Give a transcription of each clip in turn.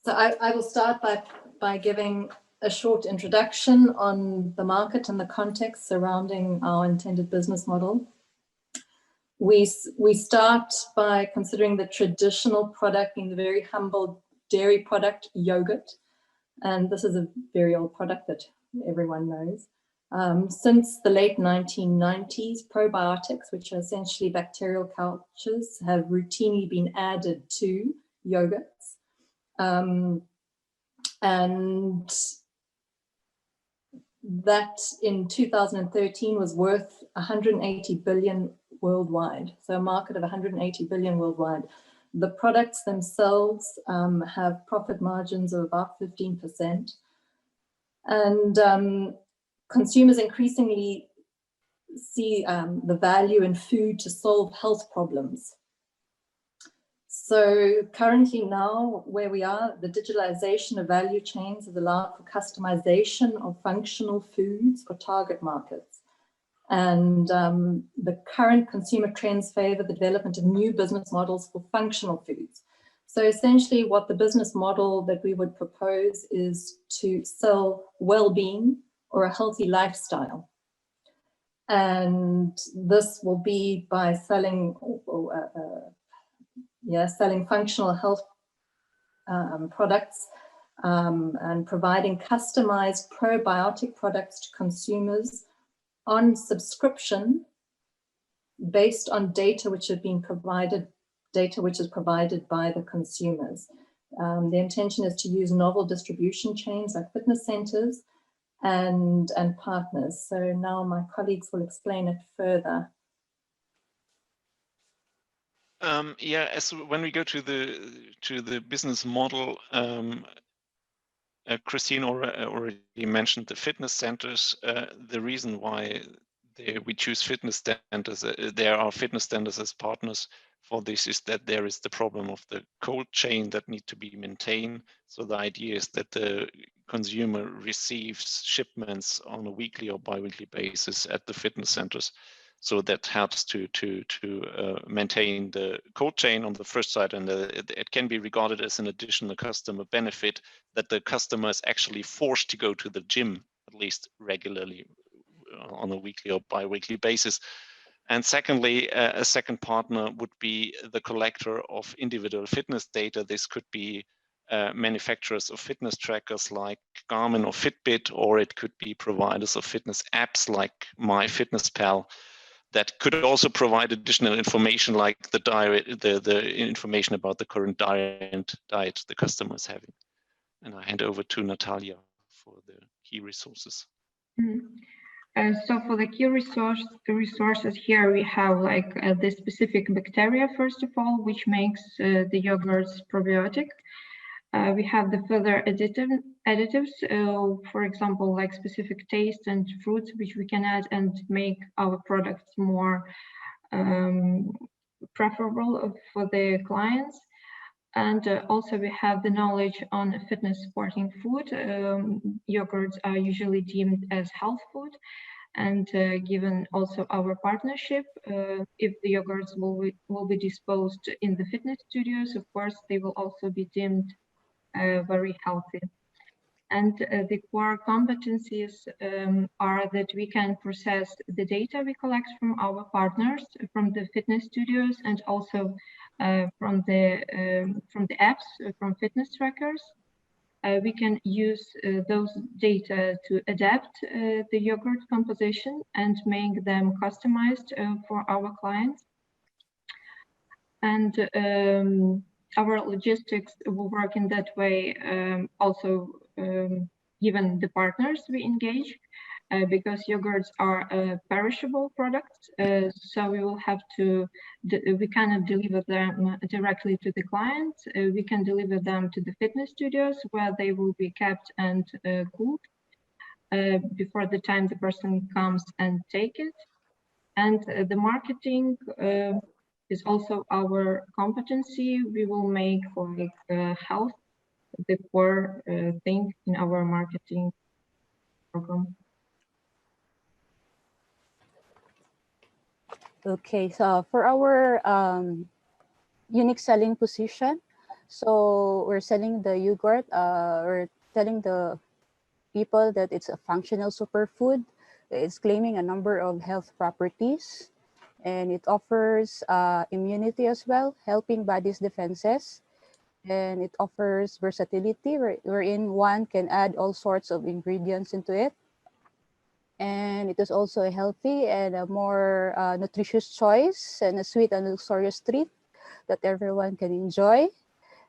So I will start by giving a short introduction on the market and the context surrounding our intended business model. We start by considering the traditional product being the very humble dairy product, yogurt. And this is a very old product that everyone knows. Since the late 1990s, probiotics, which are essentially bacterial cultures, have routinely been added to yogurts. And that in 2013 was worth 180 billion worldwide. So a market of 180 billion worldwide. The products themselves have profit margins of about 15%. And consumers increasingly see the value in food to solve health problems. So currently now, where we are, the digitalization of value chains has allowed for customization of functional foods for target markets. And the current consumer trends favor the development of new business models for functional foods. So essentially what the business model that we would propose is to sell well-being or a healthy lifestyle. And this will be by selling selling functional health products and providing customized probiotic products to consumers on subscription based on data which have been provided, which is provided by the consumers. The intention is to use novel distribution chains like fitness centers and partners. So now my colleagues will explain it further. When we go to the business model, Christine already mentioned the fitness centers. The reason why we choose fitness centers, there are fitness centers as partners for this, is that there is the problem of the cold chain that need to be maintained. So the idea is that the consumer receives shipments on a weekly or bi-weekly basis at the fitness centers. So that helps to maintain the cold chain on the first side, and it can be regarded as an additional customer benefit that the customer is actually forced to go to the gym at least regularly on a weekly or bi-weekly basis. And secondly, a second partner would be the collector of individual fitness data. This could be manufacturers of fitness trackers like Garmin or Fitbit, or it could be providers of fitness apps like MyFitnessPal. That could also provide additional information like the diet, the information about the current diet the customer is having. And I hand over to Natalia for the key resources. So for the key resources here, we have like the specific bacteria, first of all, which makes the yogurts probiotic. We have the further additives, for example, like specific taste and fruits, which we can add and make our products more preferable for the clients. And also we have the knowledge on fitness supporting food. Yogurts are usually deemed as health food. And given also our partnership, if the yogurts will be disposed in the fitness studios, of course, they will also be deemed very healthy. And the core competencies are that we can process the data we collect from our partners, from the fitness studios, and also from the apps, from fitness trackers. We can use those data to adapt the yogurt composition and make them customized for our clients. And our logistics will work in that way, also given the partners we engage, because yogurts are perishable products, so we will have to, we cannot deliver them directly to the client. We can deliver them to the fitness studios where they will be kept and cooled before the time the person comes and take it. And the marketing is also our competency. We will make like health the core thing in our marketing program. Okay, so for our unique selling position, So we're selling the yogurt. We're telling the people that it's a functional superfood. It's claiming a number of health properties, and it offers immunity as well, helping body's defenses. And it offers versatility, wherein one can add all sorts of ingredients into it. And it is also a healthy and a more nutritious choice, and a sweet and luxurious treat that everyone can enjoy.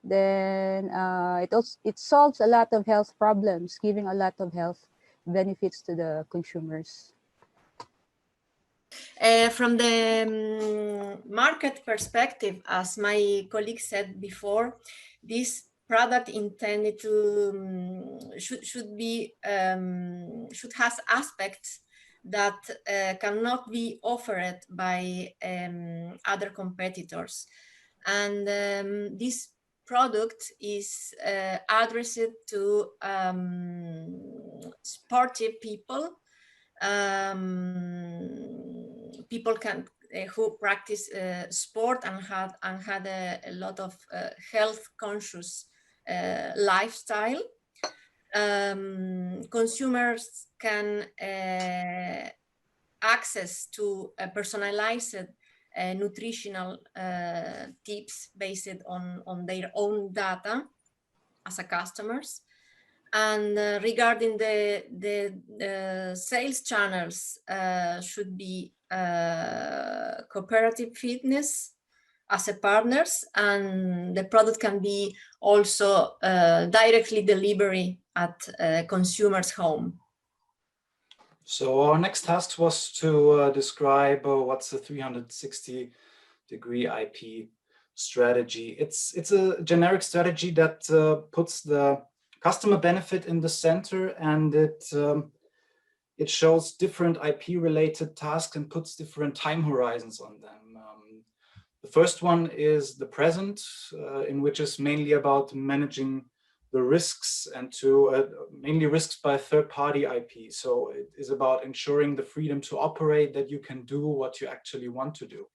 Then it solves a lot of health problems, giving a lot of health benefits to the consumers. From the market perspective, as my colleague said before, this product intended to should has aspects that cannot be offered by other competitors, and this product is addressed to sportive people, people who practice sport and had a lot of health conscious lifestyle. Consumers can access to personalized nutritional tips based on their own data as a customers. And regarding the sales channels, should be cooperative fitness as a partners, and the product can be also directly delivery at consumers' home. So our next task was to describe what's the 360-degree IP strategy. It's a generic strategy that puts the customer benefit in the center, and it shows different IP-related tasks and puts different time horizons on them. The first one is the present, in which is mainly about managing the risks, and to mainly risks by third-party IP. So it is about ensuring the freedom to operate, that you can do what you actually want to do.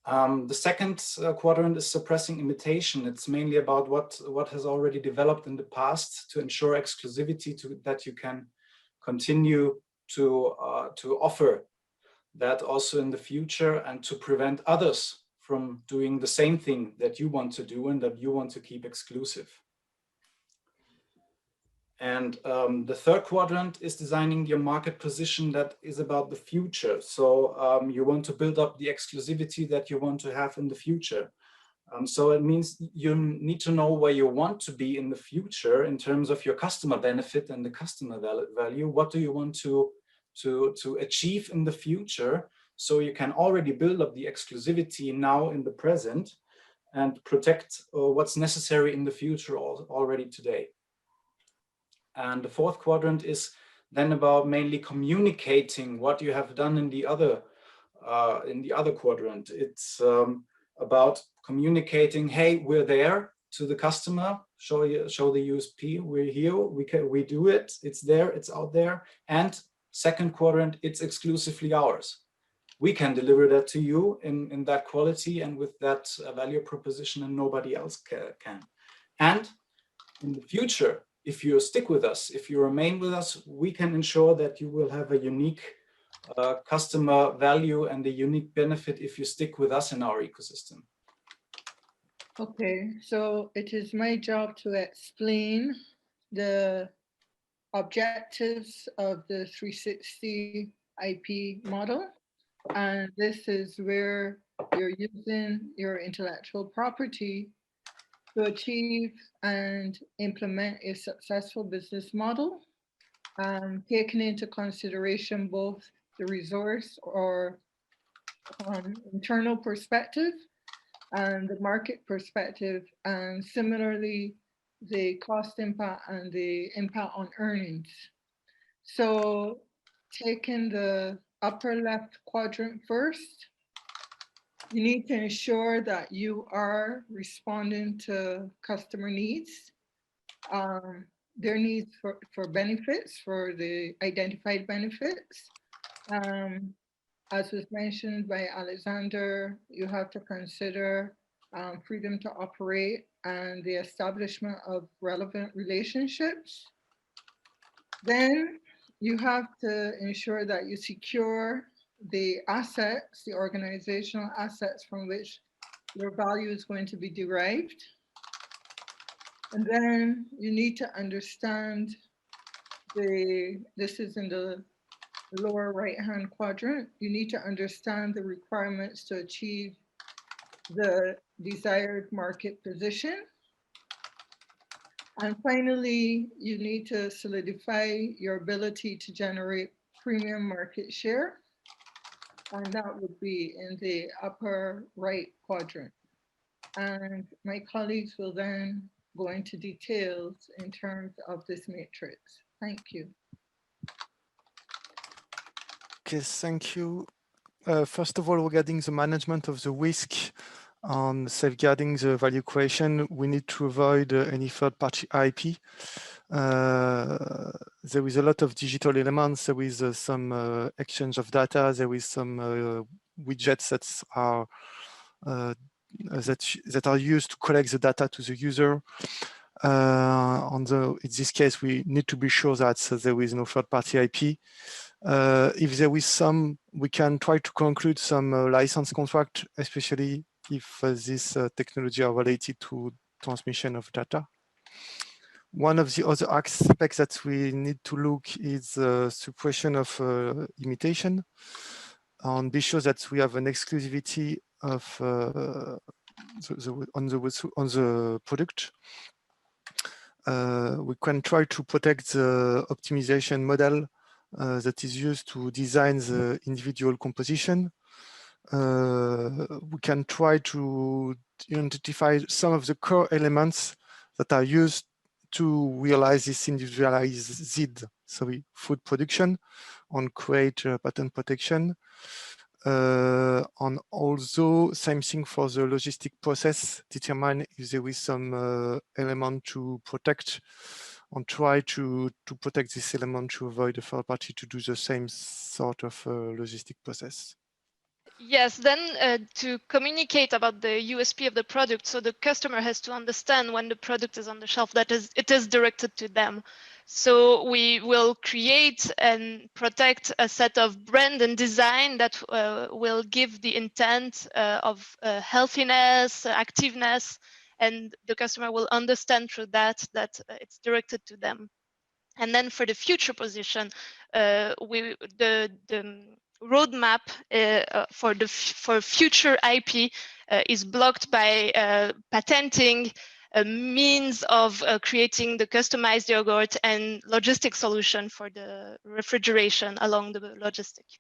The second quadrant is suppressing imitation. It's mainly about what has already developed in the past to ensure exclusivity, that you can continue to offer that also in the future, and to prevent others from doing the same thing that you want to do and that you want to keep exclusive. And the third quadrant is designing your market position that is about the future. So you want to build up the exclusivity that you want to have in the future. So it means you need to know where you want to be in the future in terms of your customer benefit and the customer value. What do you want to achieve in the future, so you can already build up the exclusivity now in the present and protect what's necessary in the future already today. And the fourth quadrant is then about mainly communicating what you have done in the other quadrant. It's about communicating, hey, we're there to the customer, show the USP, we're here, we do it, it's there, it's out there. And second quadrant, it's exclusively ours. We can deliver that to you in that quality and with that value proposition, and nobody else can. And in the future, if you stick with us, if you remain with us, we can ensure that you will have a unique customer value and a unique benefit if you stick with us in our ecosystem. Okay, so it is my job to explain the objectives of the 360 IP model. And this is where you're using your intellectual property to achieve and implement a successful business model, taking into consideration both the resource or internal perspective and the market perspective, and similarly, the cost impact and the impact on earnings. So taking the upper left quadrant first, you need to ensure that you are responding to customer needs, their needs for benefits, for the identified benefits. As was mentioned by Alexander, you have to consider freedom to operate, and the establishment of relevant relationships. Then you have to ensure that you secure the assets, the organizational assets from which your value is going to be derived. And then you need to understand this is in the lower right-hand quadrant, you need to understand the requirements to achieve the desired market position. And finally, you need to solidify your ability to generate premium market share. And that would be in the upper right quadrant. And my colleagues will then go into details in terms of this matrix. Thank you. Okay, thank you. First of all, regarding the management of the risk on safeguarding the value creation, we need to avoid any third-party IP. There is a lot of digital elements. There is some exchange of data. There is some widgets that are used to collect the data to the user. In this case, we need to be sure that there is no third-party IP. If there is some, we can try to conclude some license contract, especially if this technology are related to transmission of data. One of the other aspects that we need to look is suppression of imitation, and be sure that we have an exclusivity of on the product. We can try to protect the optimization model that is used to design the individual composition. We can try to identify some of the core elements that are used to realize this individualized food production and create patent protection. And also same thing for the logistic process, determine if there is some element to protect and try to protect this element to avoid a third party to do the same sort of logistic process. Yes, then to communicate about the USP of the product, so the customer has to understand when the product is on the shelf that it is directed to them. So we will create and protect a set of brand and design that will give the intent of healthiness, activeness, and the customer will understand through that it's directed to them. And then for the future position, the roadmap for future IP is blocked by patenting a means of creating the customized yogurt and logistic solution for the refrigeration along the logistic.